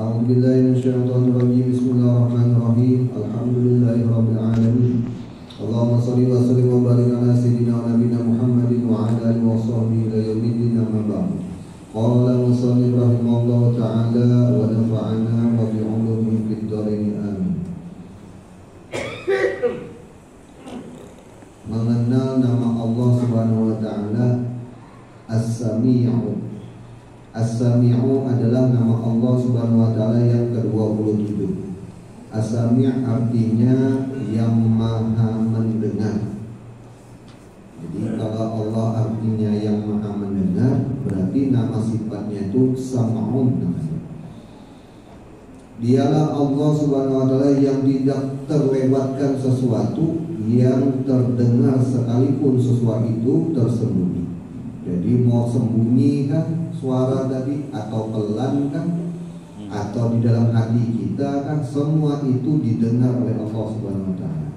A'udzubillahiminasyaitonirrajim. Bismillahirrahmanirrahim. Alhamdulillahirabbil alamin. Allahumma shalli wa sallim wa barik ala sayyidina wa nabiyina Muhammadin wa ala alihi wa sahbihi ila yaumiddin, amma ba'd. Qala musannif rahimahullahu ta'ala wa nafa'ana wa bi 'ulumihi fid dharain, amin. Mengenal nama Allah Subhanahu wa ta'ala As-Sami'u. As-Sami'u adalah nama Allah Subhanahu wa ta'ala yang ke-27. As-Sami' artinya yang maha mendengar. Jadi kalau Allah artinya yang maha mendengar, berarti nama sifatnya itu Sam'un namanya. Dialah Allah Subhanahu wa ta'ala yang tidak terlewatkan sesuatu, yang terdengar sekalipun sesuatu itu tersembunyi. Jadi mau sembunyi kan suara tadi, atau pelan kan, atau di dalam hati kita kan, semua itu didengar oleh Allah Subhanahu wa ta'ala.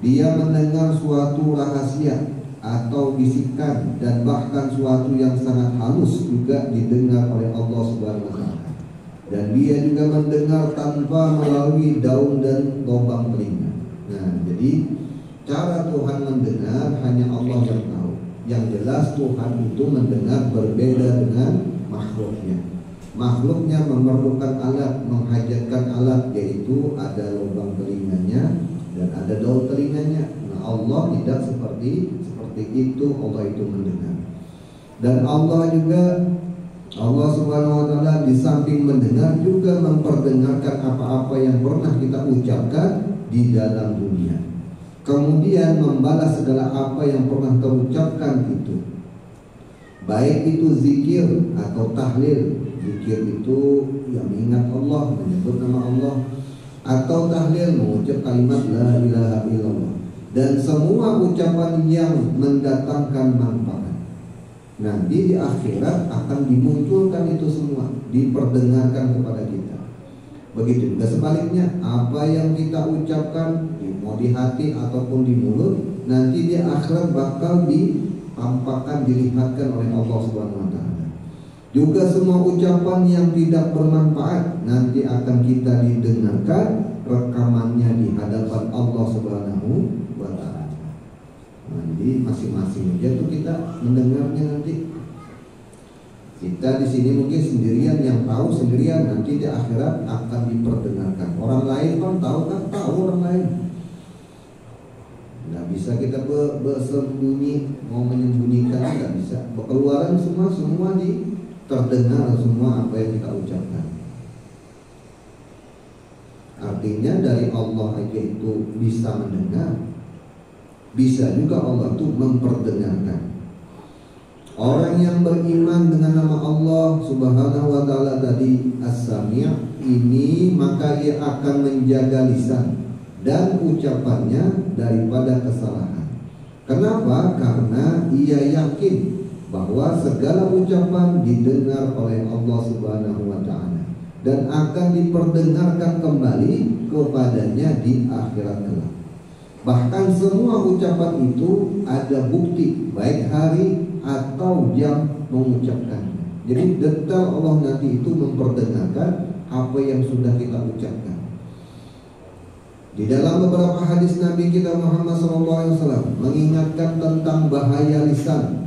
Dia mendengar suatu rahasia atau bisikan, dan bahkan suatu yang sangat halus juga didengar oleh Allah Subhanahu wa ta'ala. Dan dia juga mendengar tanpa melalui daun dan lubang telinga. Nah, jadi cara Tuhan mendengar hanya Allah yang tahu. Yang jelas Tuhan itu mendengar berbeda dengan makhluknya. Makhluknya memerlukan alat, menghajatkan alat, yaitu ada lubang telinganya dan ada daun telinganya. Nah, Allah tidak seperti itu. Allah itu mendengar. Dan Allah juga, Allah Subhanahu wa ta'ala di samping mendengar juga memperdengarkan apa-apa yang pernah kita ucapkan di dalam dunia. Kemudian membalas segala apa yang pernah terucapkan itu, baik itu zikir atau tahlil. Zikir itu yang mengingat Allah, menyebut nama Allah, atau tahlil mengucap kalimat la ilaha illallah, dan semua ucapan yang mendatangkan manfaat. Nanti di akhirat akan dimunculkan itu semua, diperdengarkan kepada kita. Begitu juga sebaliknya, apa yang kita ucapkan mau di hati ataupun di mulut, nanti di akhirat bakal ditampakkan, dilihatkan oleh Allah Subhanahu wa ta'ala. Juga semua ucapan yang tidak bermanfaat nanti akan kita didengarkan rekamannya di hadapan Allah Subhanahu wa ta'ala. Nah, jadi masing-masing aja tuh kita mendengarnya nanti. Kita di sini mungkin sendirian, yang tahu sendirian, nanti di akhirat akan diperdengarkan. Orang lain kan tahu orang lain. Nggak bisa kita bersembunyi, mau menyembunyikan nggak bisa. Keluaran semua terdengar semua apa yang kita ucapkan. Artinya dari Allah aja itu bisa mendengar, bisa juga Allah itu memperdengarkan. Orang yang beriman dengan nama Allah Subhanahu wa ta'ala tadi As-Sami' ini, maka ia akan menjaga lisan dan ucapannya daripada kesalahan. Kenapa? Karena ia yakin bahwa segala ucapan didengar oleh Allah Subhanahu wa ta'ala dan akan diperdengarkan kembali kepadanya di akhirat kelak. Bahkan semua ucapan itu ada bukti, baik hari atau jam mengucapkannya. Jadi detail Allah nanti itu memperdengarkan apa yang sudah kita ucapkan. Di dalam beberapa hadis Nabi kita Muhammad SAW mengingatkan tentang bahaya lisan.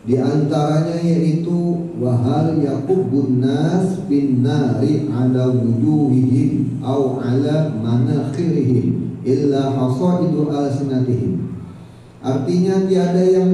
Di antaranya yaitu wahal yaqubbun nas bin nari ala wujuhihim au ala manakhirihim illa hasaidu alsinatihim. Artinya tiada yang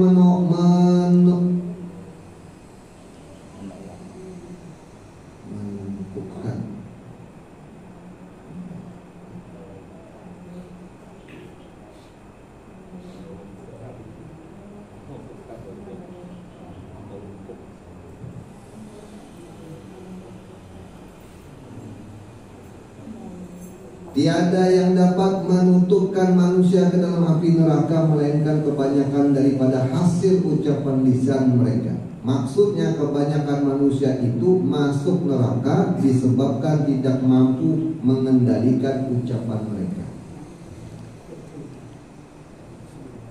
Tiada yang dapat menutupkan manusia ke dalam api neraka melainkan kebanyakan daripada hasil ucapan lisan mereka. Maksudnya kebanyakan manusia itu masuk neraka disebabkan tidak mampu mengendalikan ucapan mereka.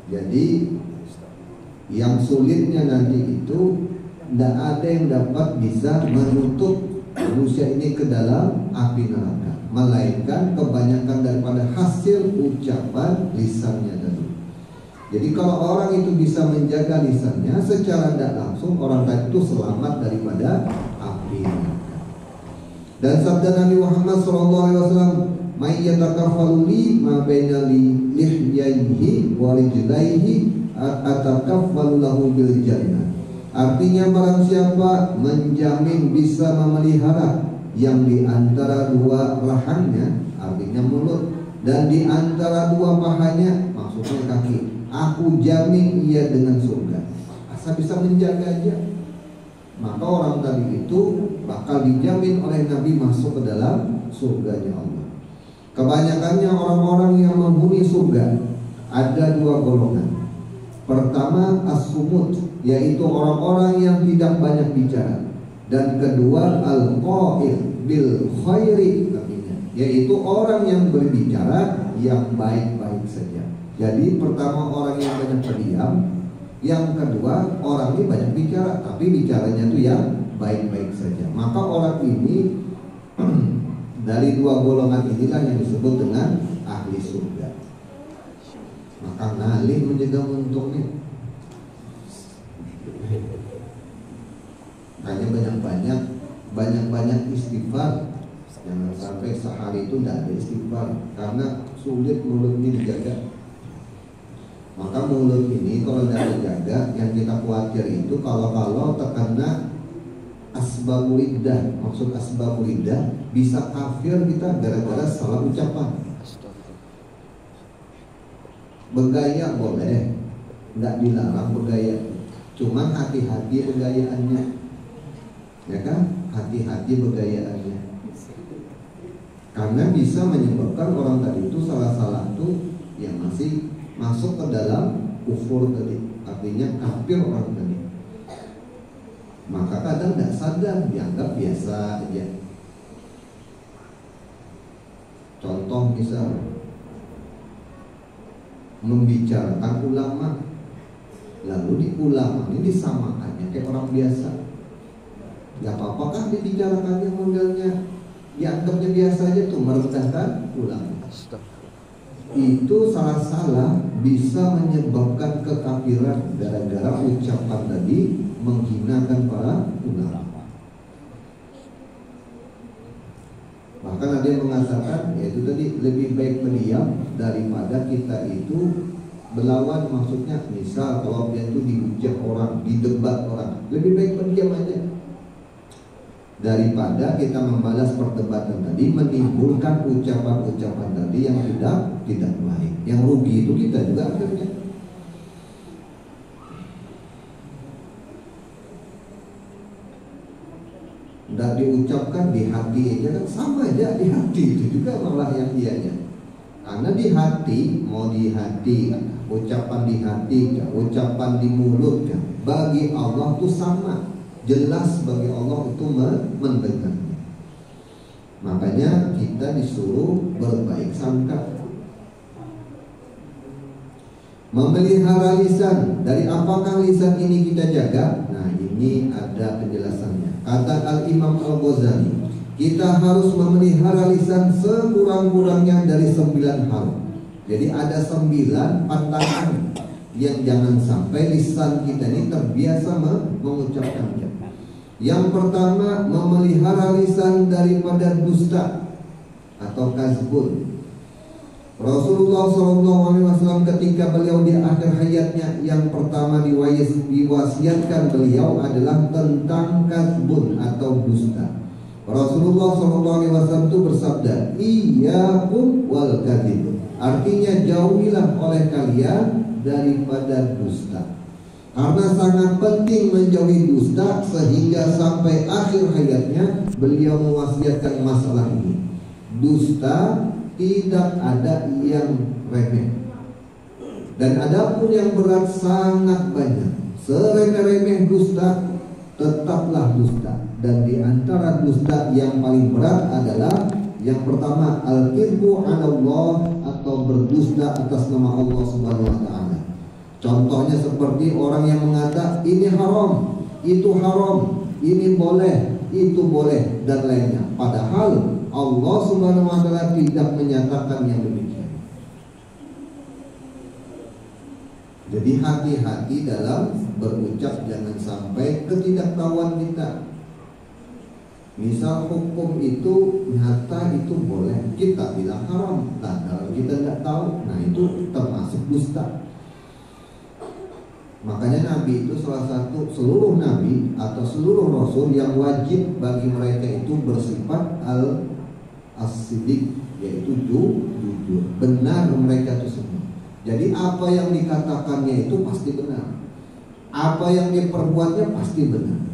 Jadi yang sulitnya nanti itu tidak ada yang dapat bisa menutup manusia ini ke dalam api neraka, melainkan kebanyakan daripada hasil ucapan lisannya tadi. Jadi kalau orang itu bisa menjaga lisannya, secara tidak langsung orang tadi itu selamat daripada api neraka. Dan sabda Nabi Muhammad SAW, "May yatakaffalu li ma baina lihyaihi wa rijlaihi atakaffalu lahu bil jannah." Artinya barang siapa menjamin bisa memelihara yang di antara dua rahangnya, artinya mulut, dan di antara dua pahanya, maksudnya kaki, aku jamin ia dengan surga. Asal bisa menjaga aja, maka orang tadi itu bakal dijamin oleh Nabi masuk ke dalam surganya Allah. Kebanyakannya orang-orang yang menghuni surga ada dua golongan. Pertama as-sumut, yaitu orang-orang yang tidak banyak bicara. Dan kedua al-qail bil khairi, yaitu orang yang berbicara yang baik-baik saja. Jadi pertama orang yang banyak berdiam, yang kedua orang ini banyak bicara tapi bicaranya itu yang baik-baik saja. Maka orang ini dari dua golongan inilah yang disebut dengan ahli surga. Maka ngalih menjaga untungnya. Hanya banyak istighfar. Jangan sampai sehari itu tidak ada istighfar, karena sulit mulut ini dijaga. Maka mulut ini kalau tidak dijaga, yang kita khawatir itu kalau terkena asbabul lidah. Maksud asbabul lidah, bisa kafir kita gara-gara salah ucapan. Bergaya boleh, nggak dilarang bergaya, cuman hati-hati bergayaannya, ya kan? Hati-hati bergayaannya, karena bisa menyebabkan orang tadi itu salah tuh yang masih masuk ke dalam kufur tadi, artinya kafir orang tadi. Maka kadang tidak sadar, dianggap biasa aja. Contoh misal membicarakan ulama, lalu di ulama ini disamakannya kayak orang biasa. Gak apa-apakah dibicarakannya modelnya dianggapnya biasa aja tuh, merendahkan ulama. Itu salah bisa menyebabkan kekafiran gara-gara ucapan tadi menghinakan para ulama. Bahkan ada yang mengatakan, yaitu tadi lebih baik mendiam daripada kita itu berlawan. Maksudnya misal kalau dia itu dihujat orang, didebat orang, lebih baik mendiam aja daripada kita membalas perdebatan tadi, menimbulkan ucapan-ucapan tadi yang tidak baik. Yang rugi itu kita juga akhirnya. Tidak diucapkan di hati aja kan sama aja, di hati itu juga malah yang dianya. Karena di hati, mau di hati, ucapan di hati, ucapan di mulut, bagi Allah itu sama, jelas bagi Allah itu mendengarnya. Makanya kita disuruh berbaik sangka, memelihara lisan. Dari apakah lisan ini kita jaga? Nah, ini ada penjelasannya. Kata Al-Imam Al-Ghazali, kita harus memelihara lisan sekurang-kurangnya dari 9 hal. Jadi ada 9 pantangan yang jangan sampai lisan kita ini terbiasa mengucapkannya. Yang pertama, memelihara lisan daripada dusta atau kazbun. Rasulullah SAW ketika beliau di akhir hayatnya, yang pertama diwasiatkan beliau adalah tentang kazbun atau dusta. Rasulullah SAW itu bersabda, iyyakum wal kadzib. Artinya jauhilah oleh kalian daripada dusta. Karena sangat penting menjauhi dusta, sehingga sampai akhir hayatnya beliau mewasiatkan masalah ini. Dusta tidak ada yang remeh. Dan adapun yang berat sangat banyak. Seremeh-remeh dusta, tetaplah dusta. Dan di antara dusta yang paling berat adalah yang pertama, al-kidbu 'ala Allah, atau berdusta atas nama Allah Subhanahu wa taala. Contohnya seperti orang yang mengatakan ini haram, itu haram, ini boleh, itu boleh, dan lainnya. Padahal Allah Subhanahu wa taala tidak menyatakan yang demikian. Jadi hati-hati dalam berucap, jangan sampai ketidaktahuan kita. Misal hukum itu nyata itu boleh, kita bilang haram. Nah, kalau kita nggak tahu, nah itu termasuk dusta. Makanya Nabi itu salah satu, seluruh Nabi atau seluruh Rasul yang wajib bagi mereka itu bersifat as-siddiq, yaitu jujur, benar mereka itu semua. Jadi apa yang dikatakannya itu pasti benar, apa yang diperbuatnya pasti benar.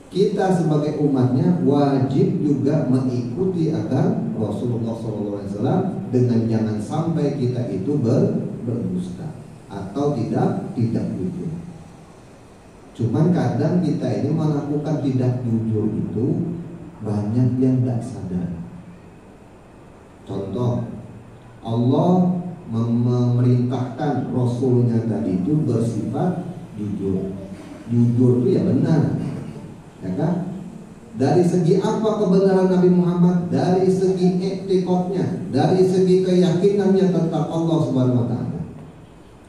Kita sebagai umatnya wajib juga mengikuti akan Rasulullah SAW dengan jangan sampai kita itu berdusta atau tidak jujur. Cuman kadang kita ini melakukan tidak jujur itu banyak yang tidak sadar. Contoh, Allah memerintahkan Rasulnya tadi itu bersifat jujur. Jujur itu ya benar, ya kan? Dari segi apa kebenaran Nabi Muhammad? Dari segi etikotnya, dari segi keyakinannya tentang Allah Subhanahu wa taala.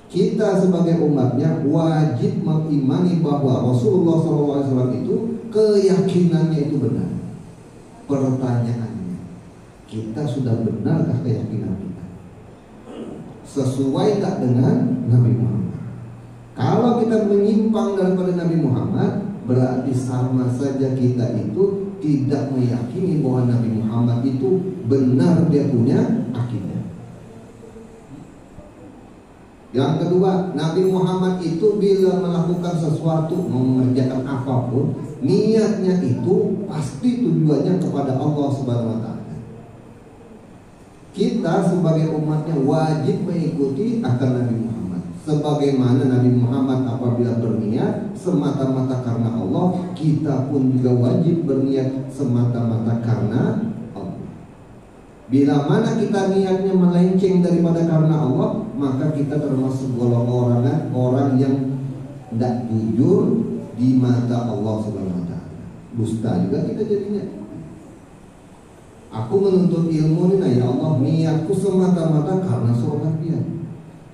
Kita sebagai umatnya wajib mengimani bahwa Rasulullah SAW itu keyakinannya itu benar. Pertanyaannya, kita sudah benarkah keyakinan kita? Sesuai tak dengan Nabi Muhammad? Kalau kita menyimpang daripada Nabi Muhammad, berarti sama saja kita itu tidak meyakini bahwa Nabi Muhammad itu benar dia punya akidah. Yang kedua, Nabi Muhammad itu bila melakukan sesuatu, mengerjakan apapun, niatnya itu pasti tujuannya kepada Allah Subhanahu wa taala. Kita sebagai umatnya wajib mengikuti akan Nabi Muhammad. Sebagaimana Nabi Muhammad apabila berniat semata-mata karena Allah, kita pun juga wajib berniat semata-mata karena Allah. Bila mana kita niatnya melenceng daripada karena Allah, maka kita termasuk golongan orang yang tidak jujur di mata Allah Subhanahu wa taala. Dusta juga kita jadinya. Aku menuntut ilmu ini, ya Allah, niatku semata-mata karena sholat dia.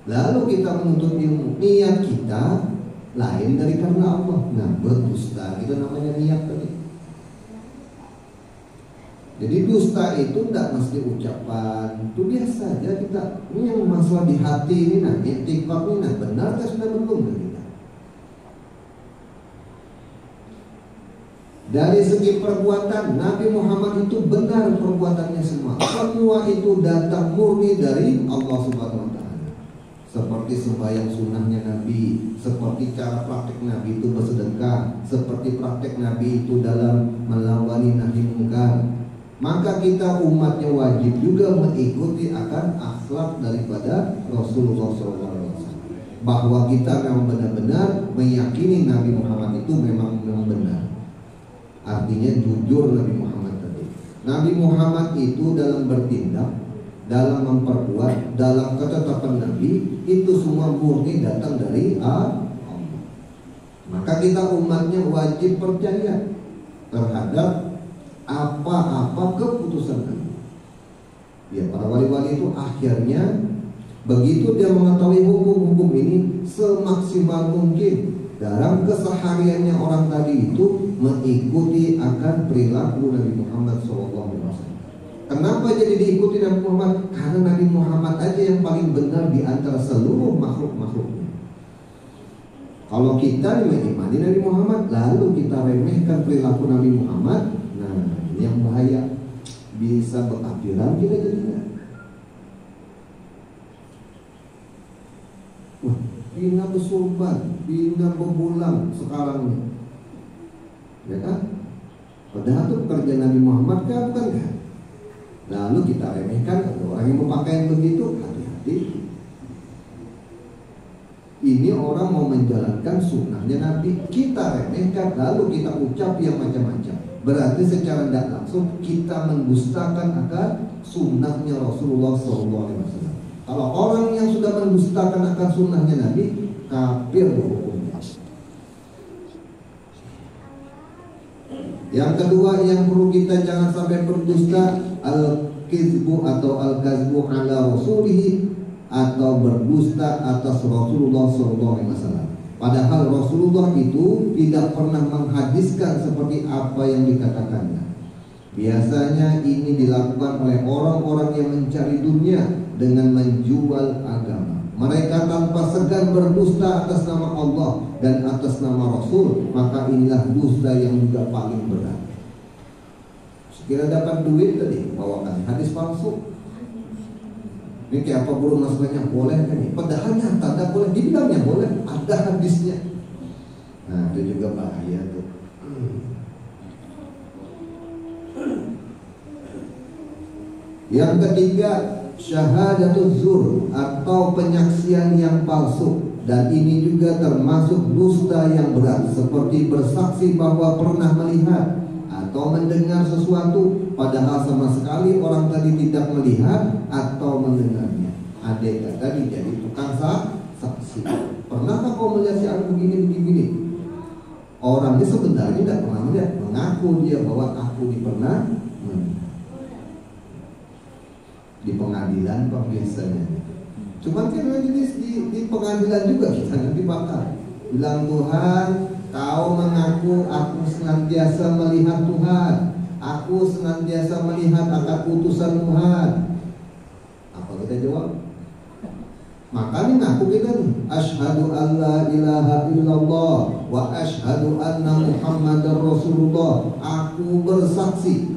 Lalu kita menuntut ilmu, niat kita lain dari karena Allah. Nah, berdusta itu namanya niat tadi. Jadi dusta itu tidak mesti ucapan, itu biasa aja kita. Ini yang masalah di hati ini, nah, etikot ini, nah, benarkah sudah belum kita? Dari segi perbuatan, Nabi Muhammad itu benar perbuatannya semua. Semua itu datang murni dari Allah Subhanahu wa taala. Seperti sembahyang sunnahnya Nabi, seperti cara praktek Nabi itu bersedekah, seperti praktek Nabi itu dalam melawani nahi mungkar. Maka kita umatnya wajib juga mengikuti akan akhlak daripada Rasulullah SAW. Bahwa kita memang benar-benar meyakini Nabi Muhammad itu memang benar. Artinya jujur Nabi Muhammad tadi. Nabi Muhammad itu dalam bertindak, dalam memperbuat, dalam ketetapan Nabi itu semua murni datang dari Allah. Maka kita umatnya wajib percaya terhadap apa-apa keputusan Nabi. Ya, para wali-wali itu akhirnya begitu dia mengetahui hukum-hukum ini semaksimal mungkin dalam kesehariannya orang tadi itu mengikuti akan perilaku Nabi Muhammad SAW. Kenapa jadi diikuti Nabi Muhammad? Karena Nabi Muhammad aja yang paling benar di antara seluruh makhluk-makhluknya. Kalau kita mengimani Nabi Muhammad lalu kita remehkan perilaku Nabi Muhammad, nah ini yang bahaya, bisa berkafiran kita jadinya. Wah, bina bersurban, bina berbulan sekarang nih, ya kan? Padahal itu pekerjaan Nabi Muhammad kan bukan kan? lalu kita remehkan. Orang yang berpakaian begitu, hati-hati. Ini orang mau menjalankan sunnahnya Nabi, kita remehkan, lalu kita ucap yang macam-macam. Berarti secara tidak langsung kita mendustakan akan sunnahnya Rasulullah SAW. Kalau orang yang sudah mendustakan akan sunnahnya Nabi, kafir hukumnya. Yang kedua yang perlu kita jangan sampai berdusta, al-kizbu atau al-kazbu ala rasulihi, atau berdusta atas Rasulullah SAW. Padahal Rasulullah itu tidak pernah menghadiskan seperti apa yang dikatakannya. Biasanya ini dilakukan oleh orang-orang yang mencari dunia dengan menjual agama. Mereka tanpa segan berdusta atas nama Allah dan atas nama Rasul. Maka inilah dusta yang juga paling berat. Sekira dapat duit tadi, bawakan hadis palsu. Ini kayak apa burung masuknya boleh kan? Padahal nyata tak boleh, dibilangnya boleh, ada hadisnya. Nah itu juga bahaya tuh. Yang ketiga, syahadatul zur atau penyaksian yang palsu. Dan ini juga termasuk dusta yang berat, seperti bersaksi bahwa pernah melihat atau mendengar sesuatu padahal sama sekali orang tadi tidak melihat atau mendengarnya. Andai kata jadi tukang saksi. Pernahkah kau melihat si aku begini? Orangnya sebenarnya tidak pernah melihat, mengaku dia bahwa aku pernah di pengadilan biasanya. Cuman kan di pengadilan juga kita nanti bakal bilang, Tuhan, kau mengaku aku senantiasa melihat Tuhan, aku senantiasa melihat akan utusan Tuhan. Apa kita jawab? Makanya ngaku kita nih, asyhadu an la ilaha illallah wa asyhadu anna Muhammadar Rasulullah. Aku bersaksi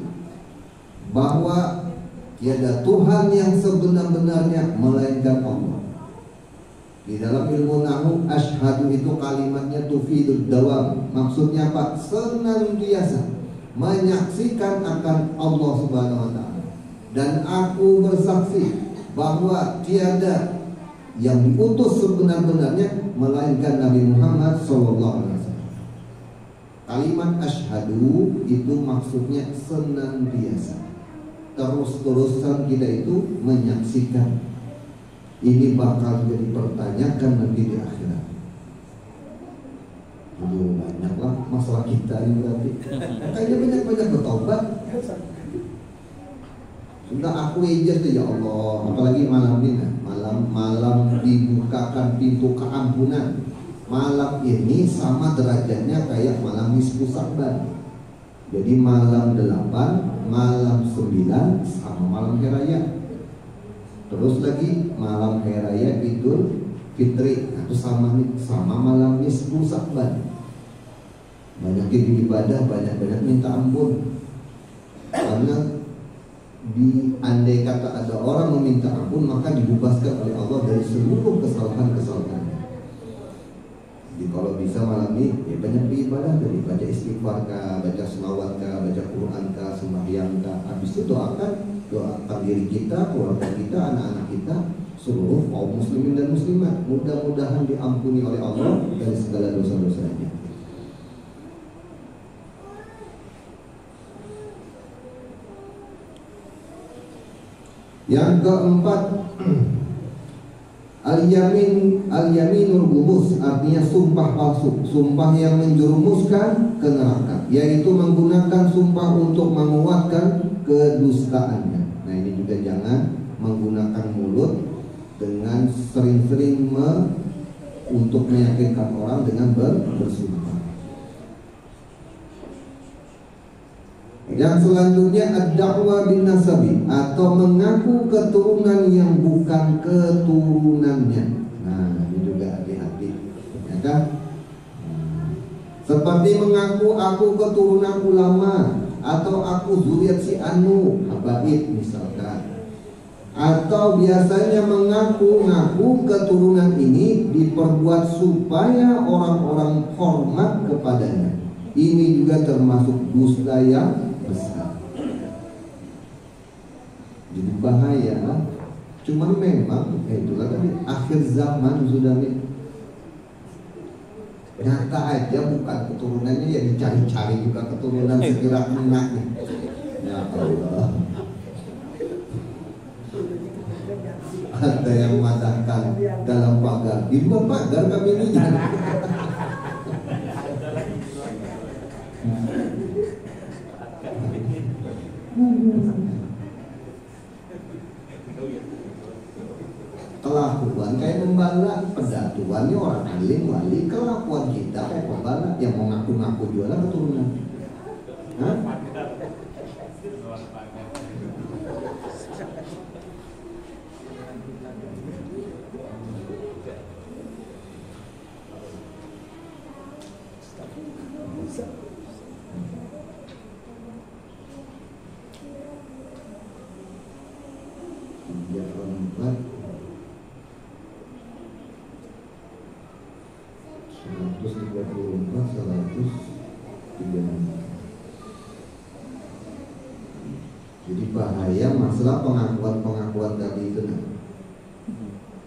bahwa tiada Tuhan yang sebenar-benarnya melainkan Allah. Di dalam ilmu nahwu, asyhadu itu kalimatnya tufidud dawam. Maksudnya apa? Senantiasa menyaksikan akan Allah Subhanahu wa taala. Dan aku bersaksi bahwa tiada yang diutus sebenar-benarnya melainkan Nabi Muhammad SAW. Kalimat asyhadu itu maksudnya senantiasa, terus-terusan kita itu menyaksikan. Ini bakal juga dipertanyakan nanti di akhirat. Aduh, banyaklah masalah kita ini berarti. Kayaknya banyak-banyak bertobat. Sudah aku ijaz ya Allah. Apalagi malam ini, malam dibukakan pintu keampunan. Malam ini sama derajatnya kayak malam nisfu Sa'ban. Jadi malam 8, malam 9 sama malam hari raya. Terus lagi malam hari raya Idul Fitri itu sama malam nisfu Sa'ban. Banyakin ibadah, banyak-banyak minta ampun. Karena andai kata ada orang meminta ampun, maka dibebaskan oleh Allah dari seluruh kesalahan-kesalahan. Jadi kalau bisa malam ini ya banyak beribadah, dari baca istighfar kah, baca selawat kah, baca Quran kah, sembahyang kah. Habis itu doakan diri kita, keluarga kita, anak-anak kita, seluruh kaum muslimin dan muslimat. Mudah-mudahan diampuni oleh Allah dari segala dosa-dosanya. Yang keempat, al-yaminul gumus, artinya sumpah palsu, sumpah yang menjerumuskan ke neraka, yaitu menggunakan sumpah untuk menguatkan kedustaannya. Nah ini juga jangan menggunakan mulut dengan sering-sering untuk meyakinkan orang dengan bersumpah. Yang selanjutnya ad-da'wa bin nasabi, atau mengaku keturunan yang bukan keturunannya. Nah, ini juga hati-hati, ya kan? Seperti mengaku aku keturunan ulama, atau aku zuriat si anu, habaib misalkan. Atau biasanya mengaku-ngaku keturunan ini diperbuat supaya orang-orang hormat kepadanya. Ini juga termasuk dusta yang besar. Jadi bahaya. Cuman memang itulah tadi akhir zaman sudah nih. Nyata aja bukan keturunannya ya dicari-cari juga keturunan segera enak nih. Ya Allah. Ada yang memadahkan dalam pagar. Di luar pagar kami ini. Kelakuan kayak pembala, pendatuannya orang alim wali, kelakuan kita kayak pembala yang mau ngaku-ngaku jualan keturunan. Hah? Jadi bahaya masalah pengakuan tadi itu.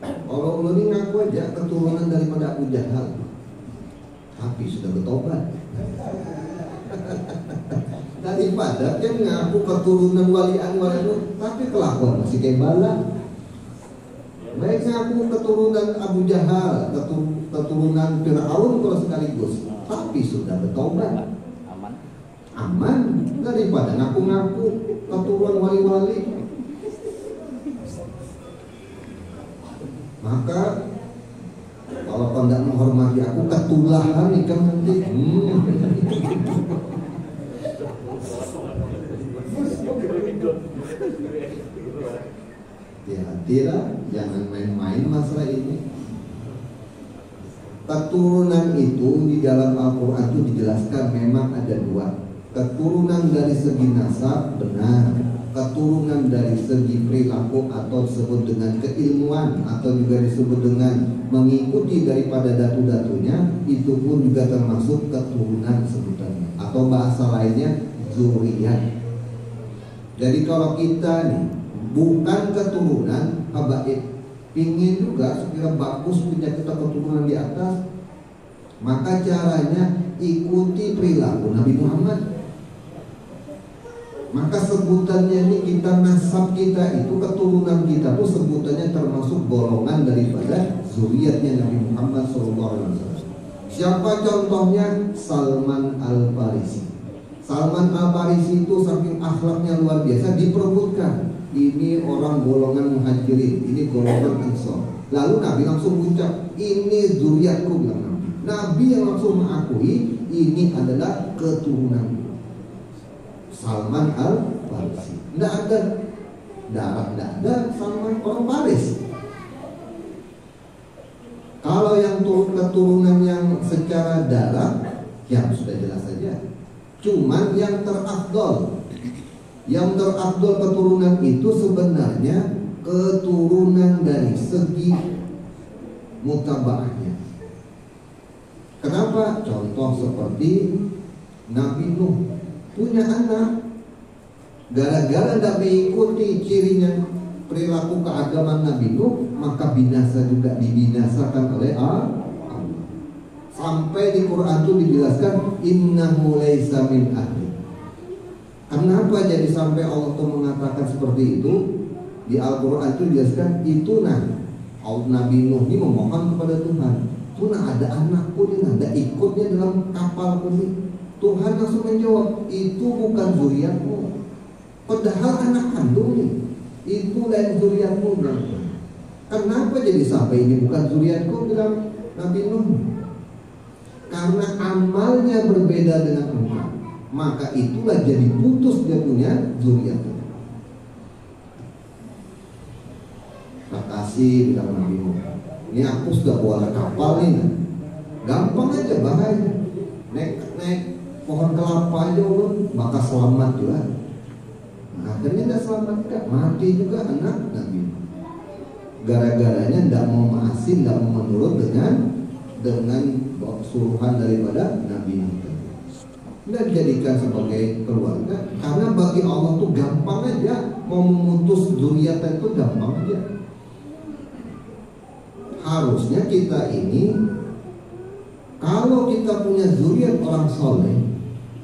Kalau lu ini ngaku aja keturunan daripada Abu Jahal, tapi sudah bertobat. Daripada dia ngaku keturunan wali Anwar itu, tapi kelakuan masih kayak bala. Baik ngaku keturunan Abu Jahal, keturunan Fir'aun kalau sekaligus, tapi sudah bertobat. Aman daripada ngaku-ngaku keturunan wali-wali. Maka kalau kau tidak menghormati aku, ketulahan nih kan nanti. Hati-hatilah, jangan main-main masalah ini. Keturunan itu di dalam Al-Quran itu dijelaskan memang ada dua. Keturunan dari segi nasab benar, keturunan dari segi perilaku atau disebut dengan keilmuan atau juga disebut dengan mengikuti daripada datu-datunya, itu pun juga termasuk keturunan sebutannya, atau bahasa lainnya zuriyat. Jadi kalau kita nih bukan keturunan habaib, ingin juga sekira bagus punya kita keturunan di atas, maka caranya ikuti perilaku Nabi Muhammad. Maka sebutannya ini kita, nasab kita itu, keturunan kita tuh sebutannya termasuk golongan daripada zuriatnya Nabi Muhammad SAW. Siapa contohnya? Salman Al-Farisi. Salman Al-Farisi itu saking akhlaknya luar biasa, diperebutkan. Ini orang golongan muhajirin, ini golongan ansor. Lalu Nabi langsung ucap, ini zuriatku, bilang Nabi. Nabi yang langsung mengakui ini adalah keturunanku. Salman Al-Farisi. Tidak ada darah, tidak ada Salman orang Faris. Kalau yang keturunan yang secara darah, ya sudah jelas saja. Cuman yang terafdol, keturunan itu sebenarnya keturunan dari segi mutabaahnya. Kenapa? Contoh seperti Nabi Nuh punya anak, gara-gara tidak mengikuti cirinya perilaku keagamaan Nabi Nuh, maka binasa juga, dibinasakan oleh Allah. Sampai di Quran itu dijelaskan innahu laisa min ahli. Kenapa jadi sampai Allah itu mengatakan seperti itu? Di Al-Quran itu dijelaskan itu Nabi Nuh ini memohon kepada Tuhan, Tuhan ada anakku ini, ada ikutnya dalam kapal ini. Tuhan langsung menjawab, itu bukan zuriatmu, padahal anak kandung nih, itu lain zuriatmu. Kenapa jadi sampai ini bukan zuriatku, bilang Nabi Nuh? Karena amalnya berbeda dengan engkau, maka itulah jadi putus dia punya zuriat. Makasih, bilang Nabi Nuh, ini aku sudah bawa kapal nih, gampang aja bahaya, naik pohon kelapa aja maka selamat juga. Nah, akhirnya tidak selamat juga, mati juga anak Nabi. Gara-garanya tidak mau maafin, tidak mau menurut dengan suruhan daripada Nabi. nggak dijadikan sebagai keluarga, karena bagi Allah tuh gampang aja mau memutus zuriat itu gampang aja. Harusnya kita ini kalau kita punya zuriat orang soleh,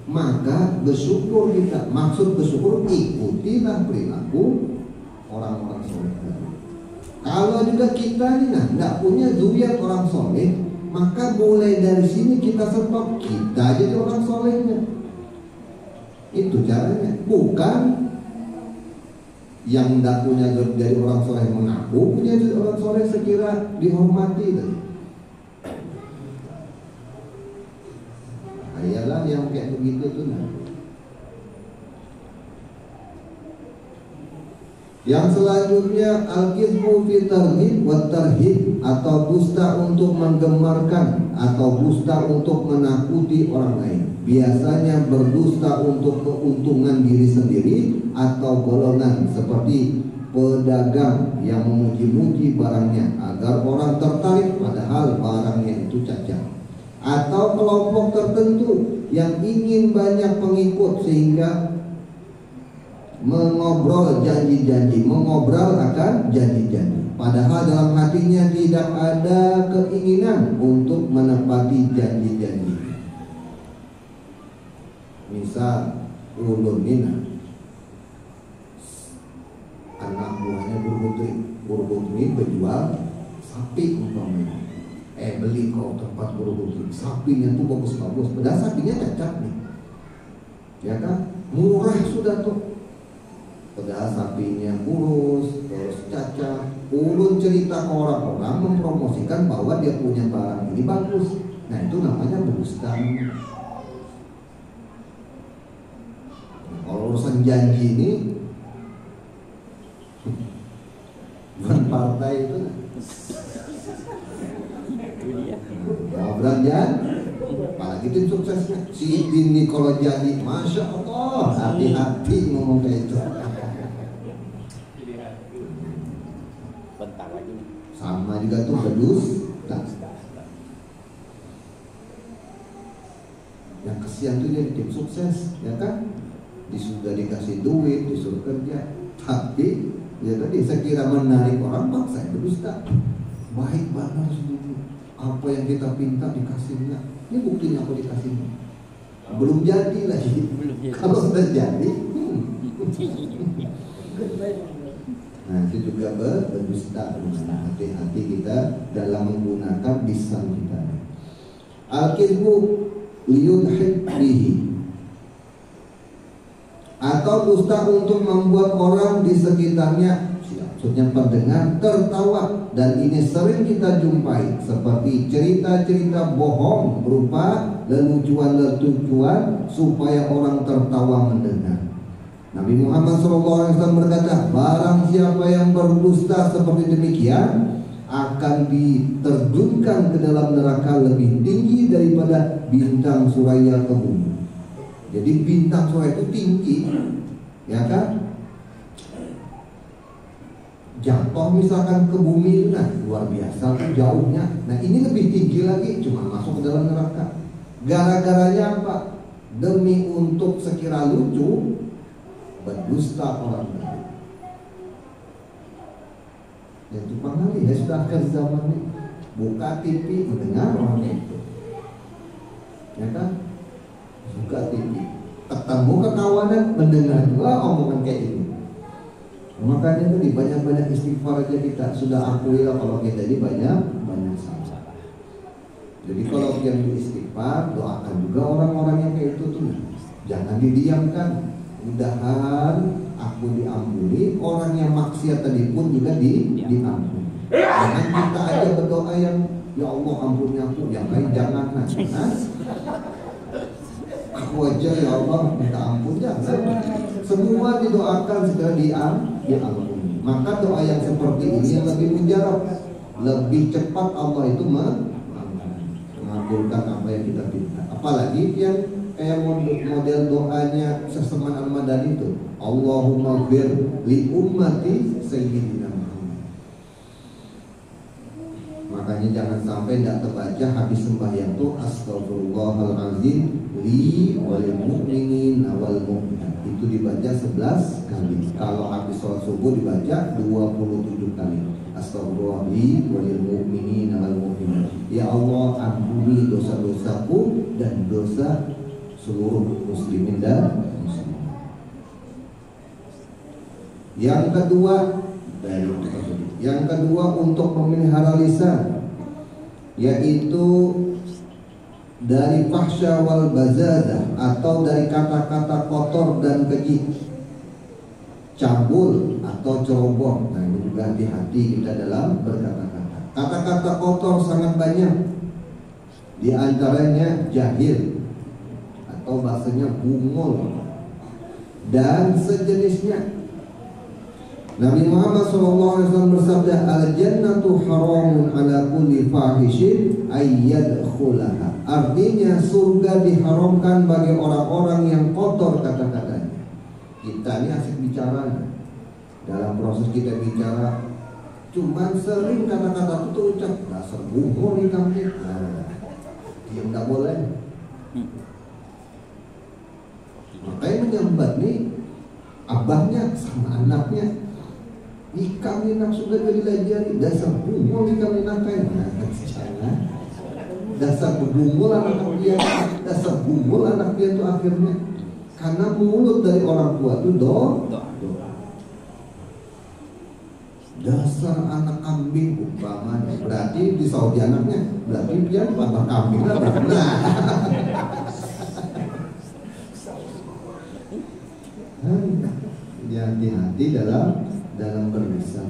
maka bersyukur kita. Maksud bersyukur, ikutilah perilaku orang-orang soleh. Kalau juga kita ini nggak punya zuriat orang soleh, maka mulai dari sini kita stop, kita jadi orang solehnya. Itu caranya. Bukan yang tidak punya dari orang soleh mengaku punya dari orang soleh sekira dihormati. Ayalah yang kayak begitu tuh. Yang selanjutnya al-kizbu fi tarhib wa tarhib, atau dusta untuk menggemarkan atau dusta untuk menakuti orang lain. Biasanya berdusta untuk keuntungan diri sendiri atau golongan, seperti pedagang yang memuji-muji barangnya agar orang tertarik padahal barangnya itu cacat, atau kelompok tertentu yang ingin banyak pengikut sehingga mengobrol janji-janji, mengobrol akan janji-janji, padahal dalam hatinya tidak ada keinginan untuk menepati janji-janji. Misal ulun mina anak buahnya Burgutri berjual sapi umpamanya, beli kau tempat Burgutri, sapinya tuh bagus-bagus, padahal sapinya cacat nih, ya kan, murah sudah tuh. Padahal sapinya kurus, terus cacat. Ulun cerita ke orang-orang mempromosikan bahwa dia punya barang ini bagus. Nah itu namanya berdusta. Kalau urusan janji ini, bukan partai itu. Jangan, apalagi tim suksesnya. Si ini kalau jadi, masya Allah, hati-hati ngomong kayak itu. Sama juga tuh berdusta. Yang kesian tuh jadi tim sukses, ya kan? Sudah dikasih duit, disuruh kerja, tapi ya tadi sekira menarik orang paksa berdusta. Baik banget sendiri. Apa yang kita pinta dikasihnya. Ini buktinya aku dikasihnya. Belum jadi lagi. Kalau sudah jadi, nah itu juga berdusta. Hati-hati kita dalam menggunakan lisan kita. Al-kizbu liyudhib bihi, atau dusta untuk membuat orang di sekitarnya, maksudnya pendengar, tertawa. Dan ini sering kita jumpai, seperti cerita-cerita bohong berupa lelucuan-lelucuan supaya orang tertawa mendengar. Nabi Muhammad SAW berkata, barang siapa yang berdusta seperti demikian akan diterjunkan ke dalam neraka lebih tinggi daripada bintang suraya ke bumi. Jadi bintang suraya itu tinggi, ya kan? Jatuh misalkan ke bumi itu, nah luar biasa jauhnya. Nah ini lebih tinggi lagi, cuma masuk ke dalam neraka. Gara-garanya apa? Demi untuk sekira lucu, berdusta orang lain. Ya tumpang kali ya, sudah akhir zaman ini. Buka TV mendengar orang itu, ya kan? Buka TV, ketemu kekawanan mendengar juga omongan kayak ini. Makanya tadi banyak-banyak istighfar aja kita. Sudah akui lah kalau kita ini banyak salah. Jadi kalau yang beristighfar, doakan juga orang-orang yang kayak itu tuh. Jangan didiamkan. Mudahan aku diampuni, orang yang maksiat tadi pun juga diampuni. Jangan kita aja berdoa yang ya Allah ampuni aku, yang lain jangan. Nah, aku aja ya Allah minta ampun, jangan. Semua didoakan segera diampuni. Maka doa yang seperti ini yang lebih mujarab, lebih cepat Allah itu mengabulkan apa yang kita minta. Apalagi yang kayak model doanya Syekh Al-Madani itu, Allahumma bir li ummati sayyidina Muhammad. Makanya jangan sampai tidak terbaca habis sembahyang tuh astagfirullahalazim li wal mu'minin wal mu'minat. Itu dibaca 11 kali. Kalau habis sholat subuh dibaca 27 kali. Astagfirullah li wal mu'minin wal mu'minat. Ya Allah, ampuni dosa-dosaku dan dosa seluruh muslimin dan muslimat. Yang kedua untuk memelihara lisan, yaitu dari fahsya wal bazadah, atau dari kata-kata kotor dan keji, cabul atau ceroboh. Nah, ini juga hati-hati kita dalam berkata-kata. Kata-kata kotor sangat banyak, di antaranya jahil atau bahasanya bungul dan sejenisnya. Nabi Muhammad SAW bersabda, al-jannatu haramun ala kulli fahishin ayyadkhulaha. Artinya surga diharamkan bagi orang-orang yang kotor kata-katanya. Kita ini asik bicara, dalam proses kita bicara cuman sering kata-kata itu ucap, dasar bungul nih kamu. Dia nggak boleh. Makanya menyambat nih abahnya sama anaknya, kami nak sudah dilajari dasar bungul kami nakai. Dasar bungul anak dia, dasar bungul anak dia itu akhirnya karena mulut dari orang tua itu doa. Dasar anak kambing umpamanya, berarti di Saudi anaknya, berarti dia tambah kambing lah. Hati-hati dalam berlisan.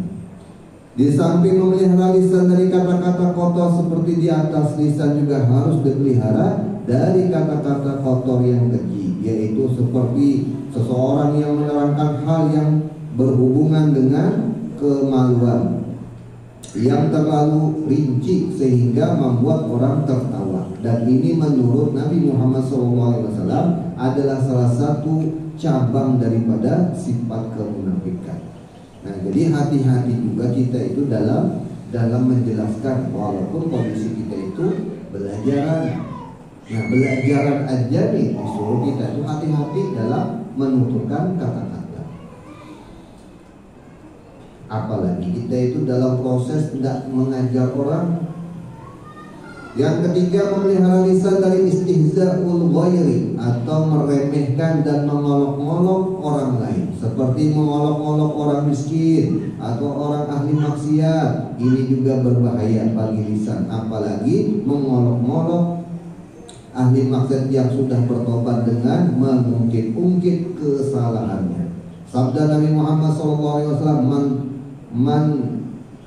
Di samping memelihara lisan dari kata-kata kotor seperti di atas, lisan juga harus dipelihara dari kata-kata kotor yang keji, yaitu seperti seseorang yang menerangkan hal yang berhubungan dengan kemaluan yang terlalu rinci sehingga membuat orang tertawa. Dan ini menurut Nabi Muhammad SAW adalah salah satu cabang daripada sifat kemunafikan. Nah, jadi hati-hati juga kita itu dalam menjelaskan, walaupun kondisi kita itu belajaran. Nah, belajaran aja nih disuruh kita itu hati-hati dalam menuturkan kata-kata. Apalagi kita itu dalam proses tidak mengajar orang. Yang ketiga, memelihara lisan dari istihza'ul ghairi, atau meremehkan dan mengolok-olok orang lain, seperti mengolok-olok orang miskin atau orang ahli maksiat. Ini juga berbahaya bagi lisan, apalagi mengolok-olok ahli maksiat yang sudah bertobat dengan mengungkit-ungkit kesalahannya. Sabda Nabi Muhammad SAW, man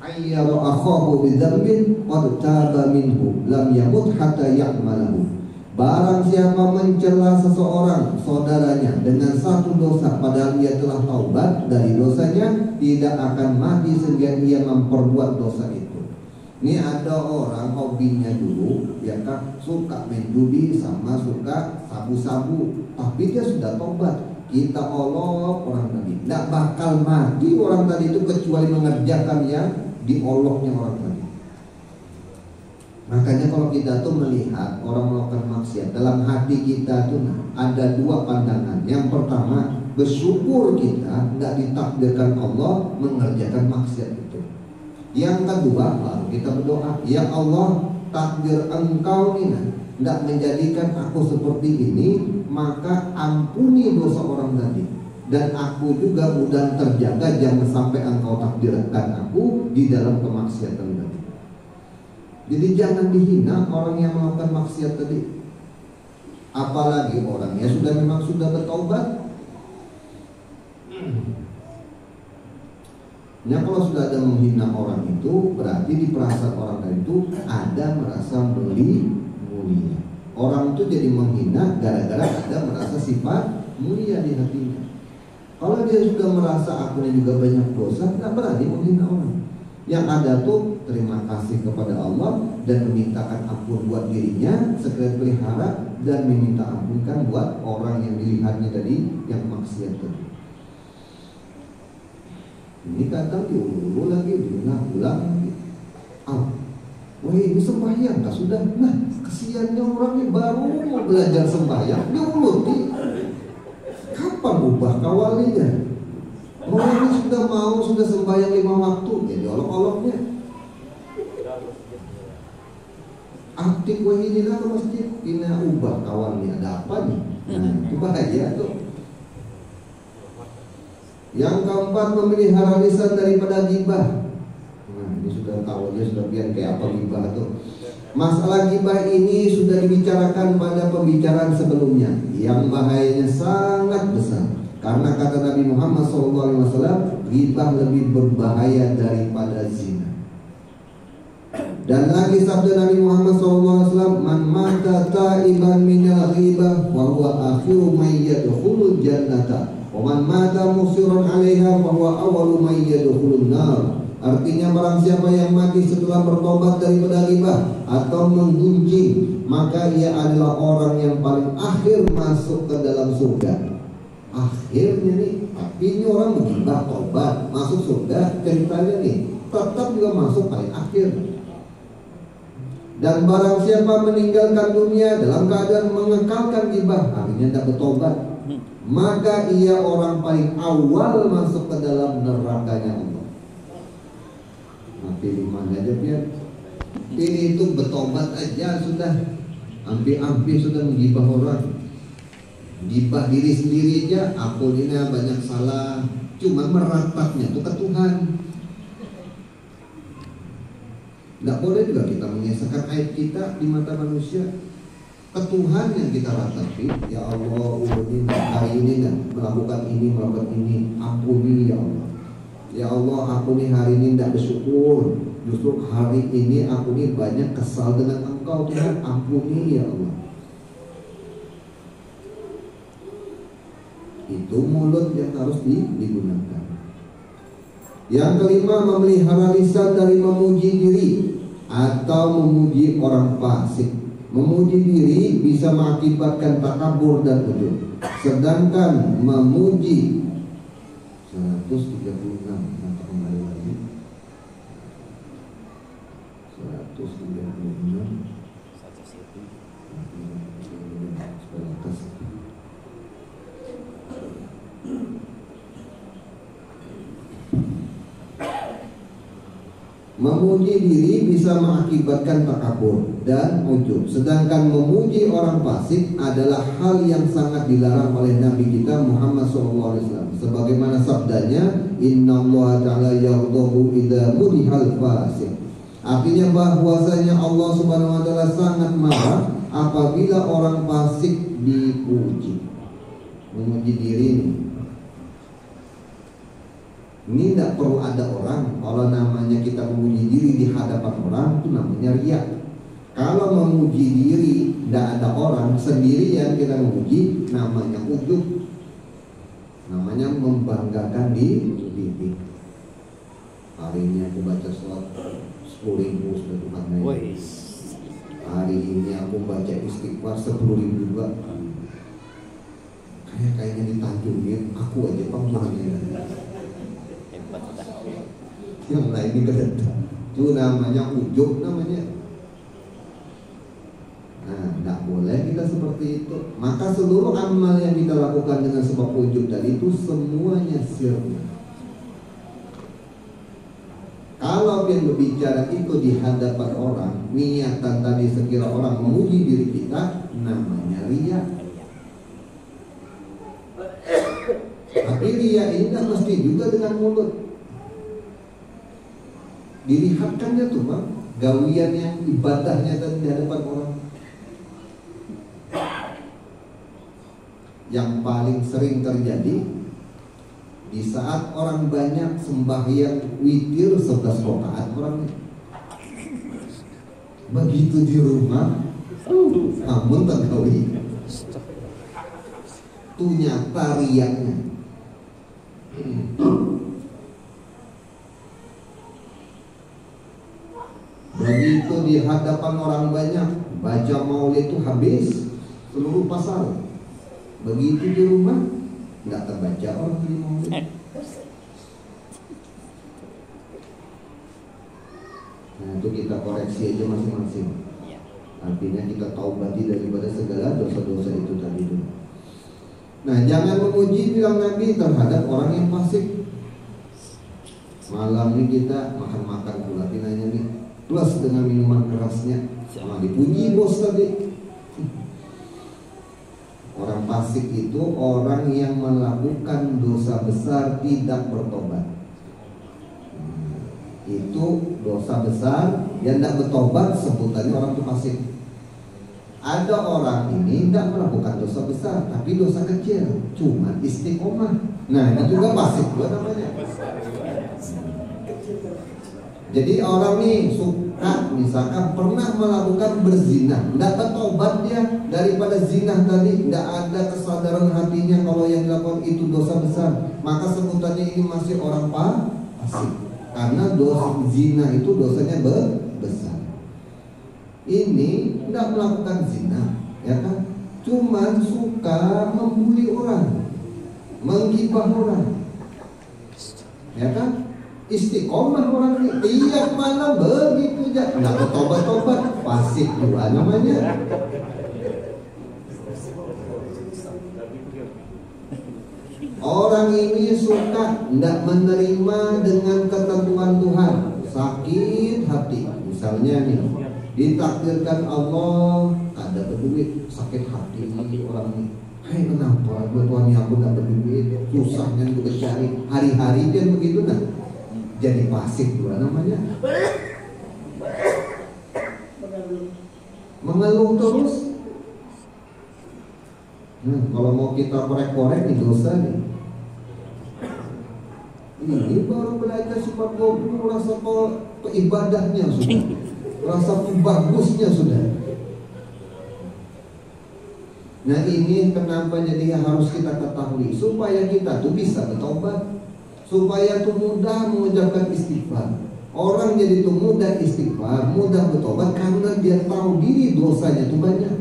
ayyara akhahu bidzambin qad taba minhu lam yamut hatta ya'malahu. Barang siapa mencela seseorang saudaranya dengan satu dosa padahal dia telah taubat dari dosanya, tidak akan mati sehingga dia memperbuat dosa itu. Ini ada orang hobinya dulu ya kan, suka main judi sama suka sabu-sabu, tapi dia sudah taubat. Kita olok orang tadi, tidak bakal mati orang tadi itu kecuali mengerjakan yang dioloknya orang tadi. Makanya kalau kita tuh melihat orang melakukan maksiat, dalam hati kita tuh ada dua pandangan. Yang pertama, bersyukur kita tidak ditakdirkan Allah mengerjakan maksiat itu. Yang kedua, baru kita berdoa, ya Allah, takdir Engkau ini tidak menjadikan aku seperti ini, maka ampuni dosa orang tadi. Dan aku juga mudah terjaga, jangan sampai Engkau takdirkan aku di dalam kemaksiatan tadi. Jadi jangan dihina orang yang melakukan maksiat tadi. Apalagi orangnya memang sudah bertaubat. Nah, kalau sudah ada menghina orang itu, berarti di perasaan orang tadi itu ada merasa mulia. Orang itu jadi menghina gara-gara ada merasa sifat mulia di hatinya. Kalau dia sudah merasa akunya juga banyak dosa, tidak berani menghina orang. Yang ada tuh terima kasih kepada Allah dan memintakan ampun buat dirinya, sekalian pelihara dan meminta ampunkan buat orang yang dilihatnya tadi yang maksiat tadi. Ini kadang diulang lagi, diulang lagi. Wah ini sembahyang tak sudah. Nah kesiannya orangnya baru mau belajar sembahyang diuluti. Kapan ubah kawalinya? Orang ini sudah sembahyang 5 waktu, jadi olok-oloknya. Aktif wah ini lah ke masjid, kena ubah kawannya, ada apa nih? Nah, itu bahaya tuh. Yang keempat, memelihara lisan daripada ghibah. Nah, ini sudah tahu aja sudah biar kayak apa ghibah tuh. Masalah ghibah ini sudah dibicarakan pada pembicaraan sebelumnya, yang bahayanya sangat besar. Karena kata Nabi Muhammad SAW, ghibah lebih berbahaya daripada zina. Dan lagi sabda Nabi Muhammad SAW, man mata ta'iban minal ghibah wa huwa akhiru may yadkhulul jannata wa man mata musiran 'alaiha wa huwa awwalu may yadkhulun nar. Artinya barang siapa yang mati setelah bertobat daripada ghibah atau menggunjing, maka ia adalah orang yang paling akhir masuk ke dalam surga. Akhirnya nih, tapi ini orang menghibah tobat masuk surga, ceritanya nih tetap juga masuk paling akhir. Dan barang siapa meninggalkan dunia dalam keadaan mengekalkan ghibah, akhirnya tidak bertobat, maka ia orang paling awal masuk ke dalam nerakanya Allah. Nah, pilih mana aja biar pilih itu bertobat aja sudah, hampir-hampir sudah menghibah orang. Ghibah diri sendiri aja, aku ini banyak salah, cuma meratapnya tuh ke Tuhan. Tidak boleh juga kita menyesalkan aib kita di mata manusia. Ke Tuhan yang kita ratapi, ya Allah, hari ini melakukan ini, ampuni ya Allah. Ya Allah, aku nih hari ini tidak bersyukur, justru hari ini aku nih banyak kesal dengan Engkau Tuhan, ampuni ya Allah. Itu mulut yang harus digunakan. Yang kelima, memelihara lisan dari memuji diri atau memuji orang fasik. Memuji diri bisa mengakibatkan takabur dan ujub. Sedangkan memuji 136, nanti kembali lagi 136. Memuji diri bisa mengakibatkan takabur dan ujub. Sedangkan memuji orang fasik adalah hal yang sangat dilarang oleh Nabi kita Muhammad SAW. Sebagaimana sabdanya, Inna Allah Ta'ala yaghdabu idza mudihal fasik. Artinya bahwasanya Allah Subhanahu Wa Ta'ala sangat marah apabila orang fasik dipuji. Memuji diri ini tidak perlu ada orang. Kalau namanya kita memuji diri di hadapan orang, itu namanya riya. Kalau memuji diri tidak ada orang, sendirian kita memuji, namanya ujub, namanya membanggakan diri. Hari ini aku baca sholat 10.000 sudah Tuhan. Hari ini aku baca istighfar 10.000 juga. Kayaknya ditanjungin, aku aja panggilannya. Yang lain ini kerendah. Itu namanya ujub namanya. Nah, tidak boleh kita seperti itu. Maka seluruh amal yang kita lakukan dengan sebab ujub tadi itu semuanya sirna. Kalau yang berbicara itu di hadapan orang, niatan tadi sekira orang memuji diri kita, namanya riya. Tapi riya ini tidak mesti juga dengan mulut. Dilihatkannya tuh Bang, gawiannya, ibadahnya tadi di hadapan orang. Yang paling sering terjadi di saat orang banyak sembahyang witir 11 rakaat orangnya. Begitu di rumah, namun tergawi. Itu nyata riyanya. Begitu di hadapan orang banyak, baca maulid itu habis seluruh pasal. Begitu di rumah, nggak terbaca orang di maulid. Nah itu kita koreksi aja masing-masing. Artinya kita taubati daripada segala dosa-dosa itu tadi itu. Nah jangan memuji bilang Nabi terhadap orang yang fasik. Malam ini kita makan-makan pula tinanya nih, plus dengan minuman kerasnya, sama dipuji bos tadi. Orang fasik itu orang yang melakukan dosa besar tidak bertobat. Itu dosa besar yang tidak bertobat, sebutannya orang itu fasik. Ada orang ini tidak melakukan dosa besar, tapi dosa kecil, cuma istiqomah. Nah itu juga fasik juga namanya. Jadi orang nih suka misalkan pernah melakukan berzina, tidak bertobat dia daripada zina tadi, tidak ada kesadaran hatinya kalau yang dilakukan itu dosa besar, maka sebutannya ini masih orang fasik. Karena dosa zina itu dosanya besar. Ini tidak melakukan zina, ya kan? Cuman suka membuli orang, menggibah orang, ya kan? Istiqomah orang ini tiap malam begitu aja, nggak bertobat-tobat, fasik juga namanya. Orang ini suka tidak menerima dengan ketentuan Tuhan, sakit hati. Misalnya nih, ditakdirkan Allah ada berduit, sakit hati orang ini. Hai kenapa Tuhan aku tidak berduit, susahnya juga cari, hari-hari dia begitu nah. Jadi fasik juga namanya. Mengeluh terus. Kalau mau kita korek-korek nih dosa nih. Ini baru belajar sifat goblok, rasa keibadahnya sudah, rasa bagusnya sudah. Nah ini kenapa jadi harus kita ketahui supaya kita tuh bisa bertobat, supaya tuh mudah mengucapkan istighfar. Orang jadi tuh mudah istighfar, mudah bertobat karena dia tahu diri dosanya tuh banyak.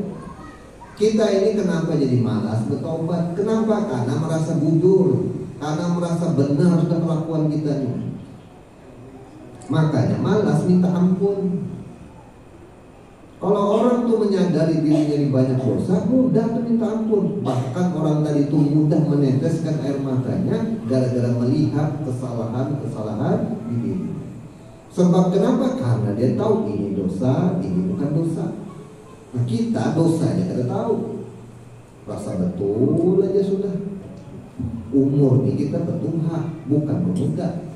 Kita ini kenapa jadi malas bertobat? Kenapa? Karena merasa gudur, karena merasa benar sudah kelakuan kita ini. Makanya malas minta ampun. Kalau orang tuh menyadari dirinya di banyak dosa, mudah tuh minta ampun. Bahkan orang tadi tuh mudah meneteskan air matanya gara-gara melihat kesalahan-kesalahan di diri. Sebab kenapa? Karena dia tahu ini dosa, ini bukan dosa. Nah kita dosanya kita tahu, rasa betul aja sudah. Umur ini kita bertumbuh, bukan bermuda.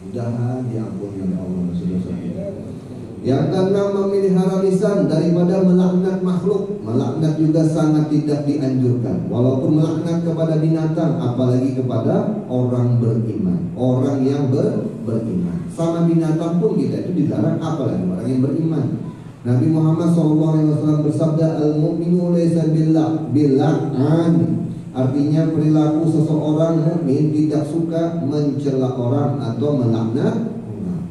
Mudahan diampuni oleh Allah dosa-dosa kita. Yang keenam, memelihara lisan daripada melaknat makhluk. Melaknat juga sangat tidak dianjurkan, walaupun melaknat kepada binatang, apalagi kepada orang beriman, orang yang beriman. Sama binatang pun kita itu dilarang, apalagi orang yang beriman. Nabi Muhammad SAW bersabda, al-mu'minu laysa bil'an. Artinya perilaku seseorang mukmin tidak suka mencela orang atau melaknat orang.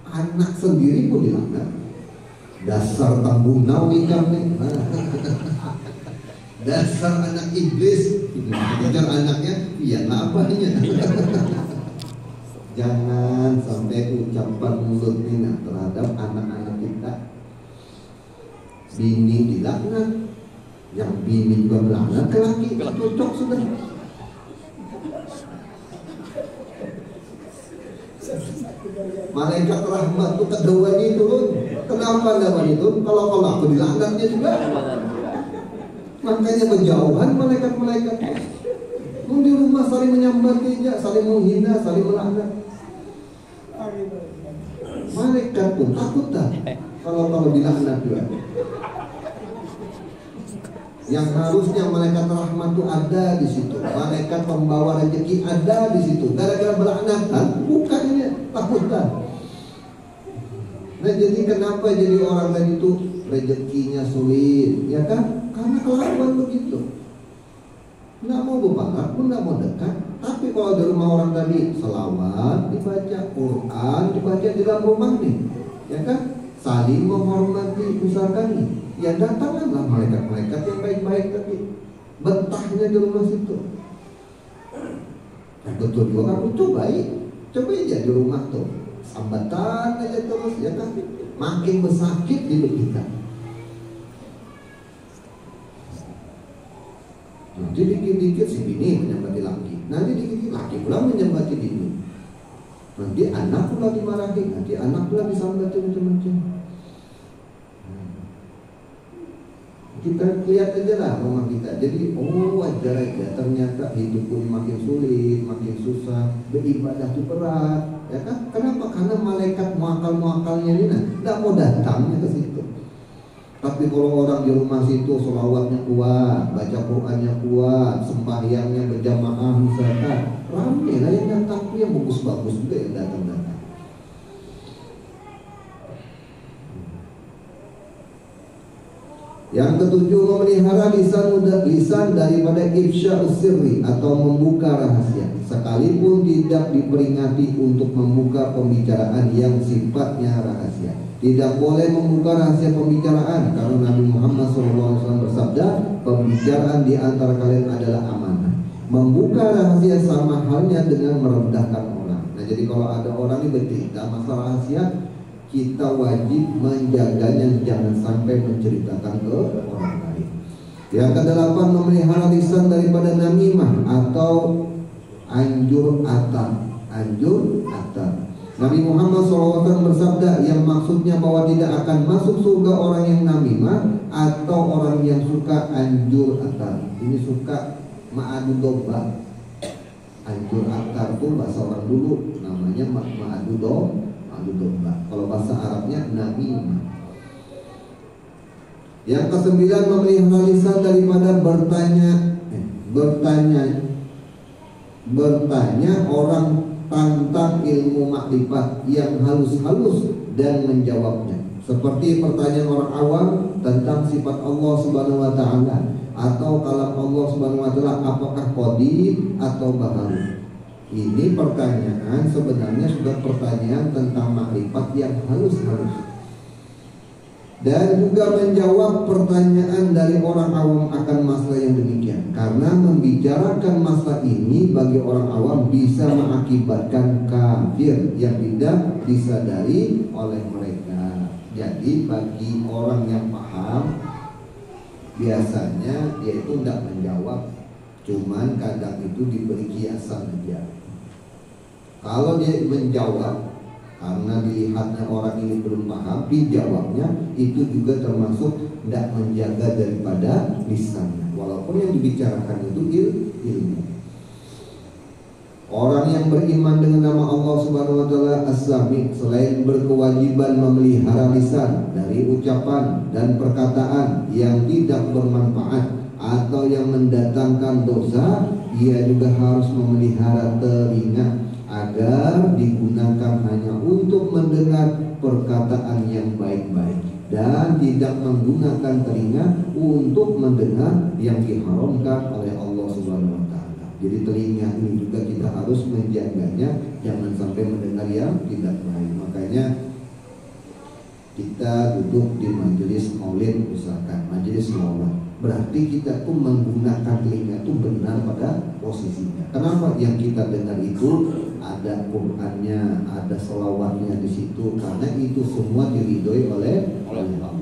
Anak sendiri pun dilaknat. Dasar tambung nawi kamu. Dasar anak iblis. Kejar anaknya, iya apanya. Jangan sampai ucapan mulut ini terhadap anak-anak kita. Bini dilaknat, yang bini juga melaknat ke laki, cocok sudah. Malaikat rahmat tuh kedua turun. Kenapa namanya itu? Kalau aku dilaknatnya juga. Makanya menjauhan malaikat-malaikat. Di rumah saling menyambat aja, saling menghina, saling melaknat. Malaikat pun takut dah kalau dilaknat juga. Yang harusnya malaikat rahmat itu ada di situ, malaikat pembawa rezeki ada di situ. Gara-gara melaknatan, bukannya takutan. Nah jadi kenapa jadi orang tadi itu rezekinya sulit, ya kan? Karena kelakuan begitu. Nggak mau berbalap pun nggak mau dekat. Tapi kalau di rumah orang tadi selawat dibaca, Quran dibaca di dalam rumah nih, ya kan? Saling menghormati, misalkan nih, ya datanglah malaikat-malaikat yang baik-baik tadi, betahnya di rumah situ. Nah, betul juga kamu cobain. Coba aja di rumah tuh, sambatan aja terus, ya kan? Makin bersakit hidup kita. Nanti dikit-dikit si bini menyambati laki, nanti dikit-dikit laki pula menyambati bini, nanti anak pula dimarahi, nanti anak pula disambati macam-macam. Kita lihat aja lah rumah kita. Jadi wajar aja, ternyata hidup pun makin sulit, makin susah, beribadah itu berat, ya kan? Kenapa? Karena malaikat muakal-muakalnya ini nggak mau datangnya ke situ. Tapi kalau orang di rumah situ sholawatnya kuat, baca Qur'annya kuat, sembahyangnya berjamaah misalkan, ramai lah yang datang, yang bagus-bagus juga yang datang-datang. Yang ketujuh, memelihara lisan daripada ifsya sirri atau membuka rahasia, sekalipun tidak diperingati untuk membuka pembicaraan yang sifatnya rahasia. Tidak boleh membuka rahasia pembicaraan karena Nabi Muhammad SAW bersabda, pembicaraan di antara kalian adalah amanah. Membuka rahasia sama halnya dengan merendahkan orang. Nah, jadi kalau ada orang ini bercerita masalah rahasia, kita wajib menjaganya, jangan sampai menceritakan ke orang lain. Yang kedelapan, memelihara lisan daripada namimah atau anjur atar. Nabi Muhammad SAW bersabda, yang maksudnya bahwa tidak akan masuk surga orang yang namimah atau orang yang suka anjur atar. Ini suka ma'adu domba. Anjur atar itu bahasa orang dulu namanya ma'adu domba. Kalau bahasa Arabnya namimah. Yang kesembilan, memelihara lisan daripada bertanya orang tentang ilmu makrifat yang halus-halus dan menjawabnya. Seperti pertanyaan orang awam tentang sifat Allah Subhanahu wa taala atau kalam Allah Subhanahu wa taala, apakah qadim atau baharu. Ini pertanyaan sebenarnya sudah pertanyaan tentang makrifat yang halus-halus. Dan juga menjawab pertanyaan dari orang awam akan masalah yang demikian. Karena membicarakan masalah ini bagi orang awam bisa mengakibatkan kafir yang tidak disadari oleh mereka. Jadi bagi orang yang paham, biasanya dia itu tidak menjawab, cuman kadang itu diberi kiasan saja. Kalau dia menjawab karena dilihatnya orang ini belum paham, dijawabnya itu juga termasuk tidak menjaga daripada lisannya, walaupun yang dibicarakan itu ilmu. Orang yang beriman dengan nama Allah Subhanahu wa taala As-Sami, selain berkewajiban memelihara lisan dari ucapan dan perkataan yang tidak bermanfaat atau yang mendatangkan dosa, ia juga harus memelihara telinga agar digunakan hanya untuk mendengar perkataan yang baik-baik dan tidak menggunakan telinga untuk mendengar yang diharamkan oleh Allah Subhanahu wa taala. Jadi telinga ini juga kita harus menjaganya, jangan sampai mendengar yang tidak baik. Makanya kita duduk di majelis maulid, misalkan majelis maulid, berarti kita pun menggunakan telinga itu benar pada posisinya. Kenapa? Yang kita dengar itu ada Qur'annya, ada selawatnya di situ, karena itu semua diridhoi oleh Allah.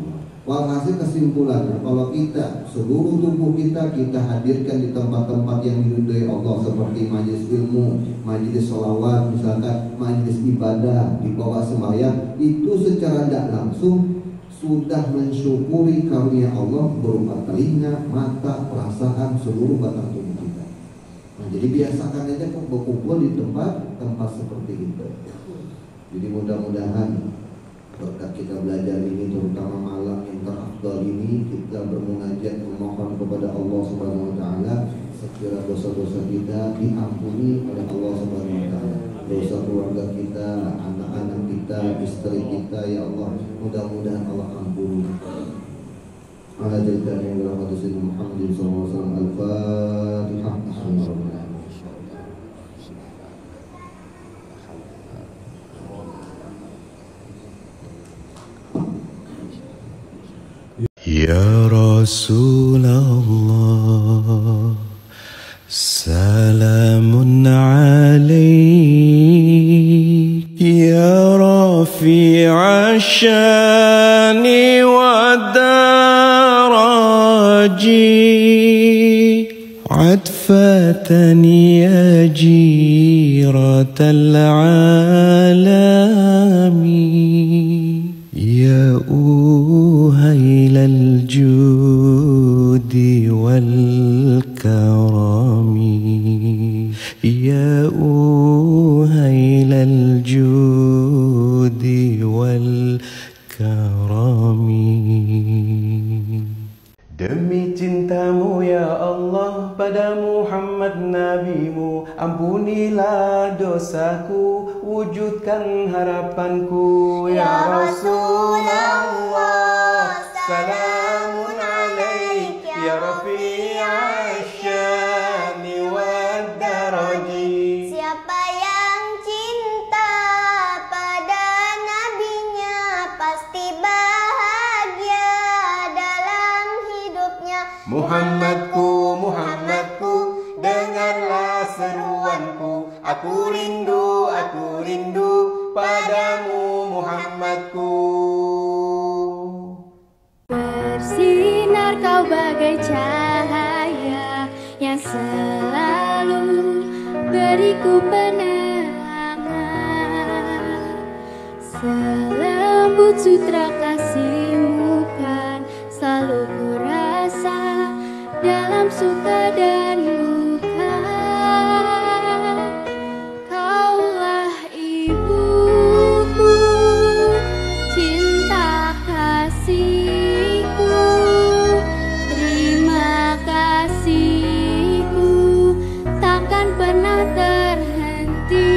Walhasil kesimpulannya, kalau kita seluruh tubuh kita hadirkan di tempat-tempat yang diridhoi Allah, seperti majelis ilmu, majelis selawat, misalkan majelis ibadah, di bawah sembahyang, itu secara tidak langsung sudah mensyukuri karunia Allah berupa telinga, mata, perasaan, seluruh batang tubuh kita. Nah, jadi biasakan aja berkumpul di tempat seperti itu. Jadi mudah-mudahan berkat kita belajar ini, terutama malam yang terafdal ini, kita bermunajat memohon kepada Allah Subhanahu wa taala sekiranya dosa-dosa kita diampuni oleh Allah Subhanahu wa taala. Dosa keluarga kita, anak-anak kita, istri kita, ya Allah, mudah-mudahan Allah ampuni. Ala jalkan yang berahmatu Sayyidina Muhammad sallallahu alaihi wasallam. Al-Fatihah. Ya Rasulullah, salamun alaik الشان والدرج عطفة يا جيرة العالم يا أهيل الجود والكرم يا أهيل الجود والكرم. Demi cintamu ya Allah pada Muhammad nabimu, ampunilah dosaku, wujudkan harapanku ya Rasulullah. Salamun alaik ya Rafi'ash syani wad daraji. Siapa yang cinta pada nabinya pasti bahagia dalam hidupnya. Muhammadku, Muhammadku, dengarlah seruanku. Aku rindu padamu Muhammadku. Bersinar kau bagai cahaya yang selalu beriku penerangan. Selembut sutra kasihmu kan selalu ku rasa dalam suka dan luka. Kaulah ibuku, cinta kasihku, terima kasihku takkan pernah terhenti.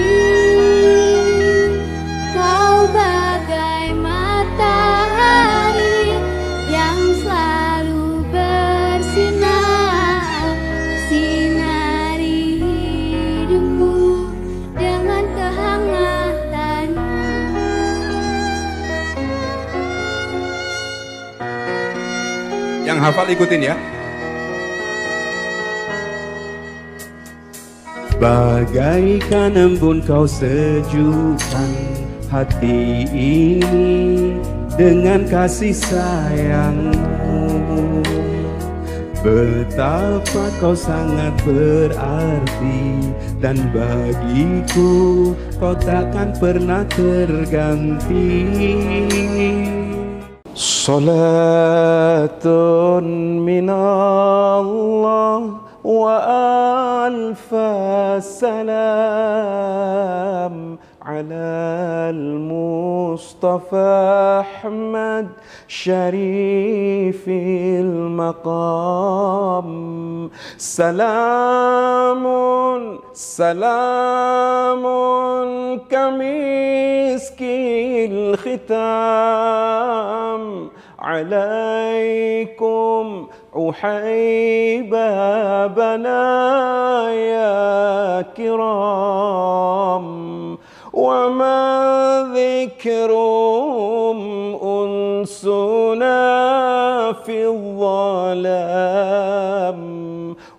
Kau bagai matahari yang selalu bersinar, sinari hidupku dengan kehangatannya. Yang hafal ikutin ya. Bagaikan embun kau sejukkan hati ini dengan kasih sayangmu. Betapa kau sangat berarti dan bagiku kau takkan pernah terganti. Salatun minallah wa alfa salam ala al-Mustafa Ahmad syarifil maqam. Salamun salamun kamiskil khitam alaikum uhaibabana ya kiram. Wa ma dhikrum unsuna fi dhalam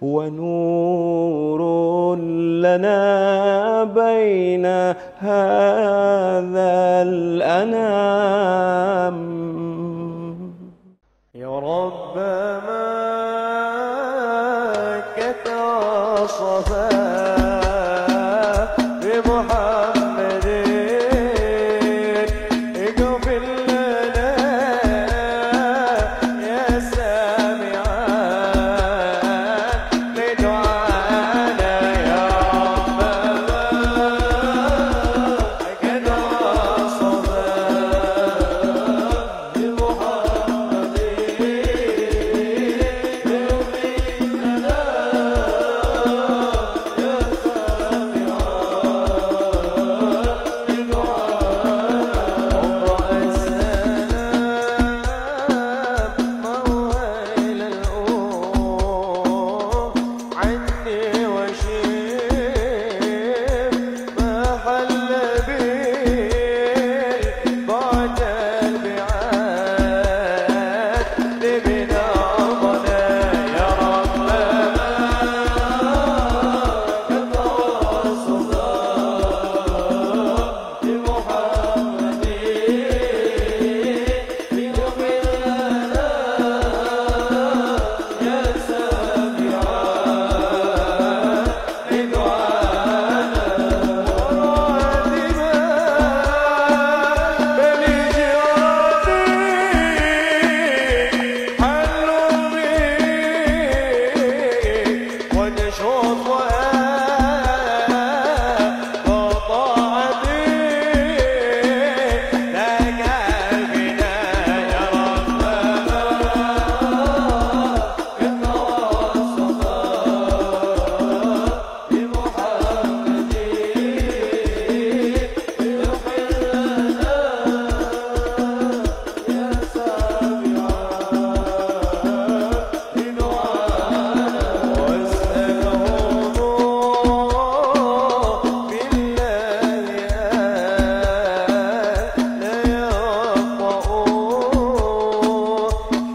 wa nurun lana baina hadzal anam. Ya Rabbana كتصفا بمحمد اغفر لنا يا سامعا لدعانا يا ربنا كتصفا بمحمد اغفر لنا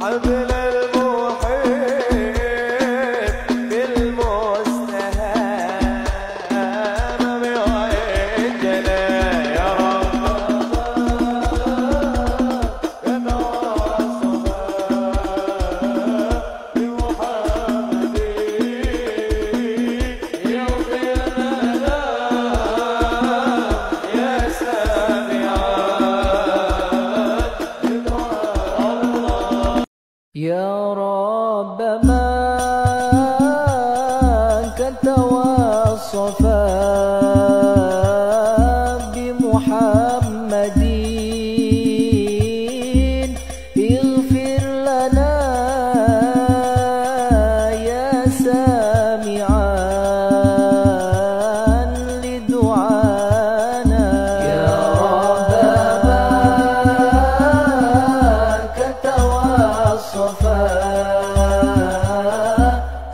حبل المحيط بالمستهام بعيدنا يا رب يا رب من كتوصفا بمحمد اغفر لنا يا سامعا لدعانا يا رب من كتوصفا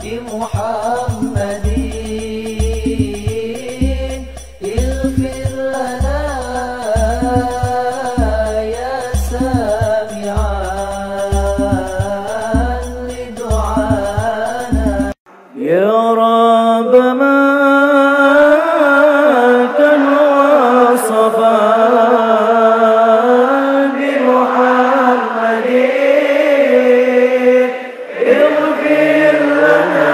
بمحمد اغفر لنا يا سامعا لدعانا يا رب ما كان وصفا بمحمد اغفر لنا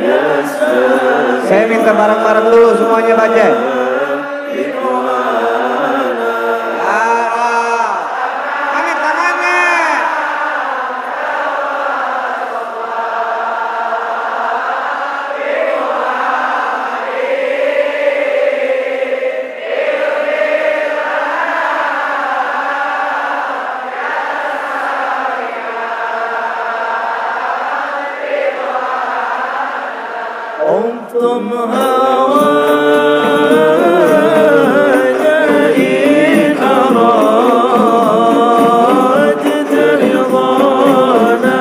يا سامعا. Saya minta bareng-bareng dulu semuanya baca. Angkat tangannya. أنتم هوانا إن أردت رضانا.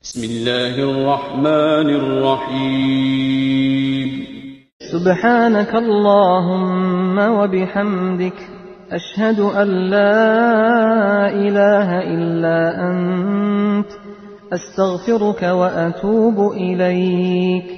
بسم الله الرحمن الرحيم. سبحانك اللهم وبحمدك أشهد أن لا إله إلا أنت أستغفرك وأتوب إليك.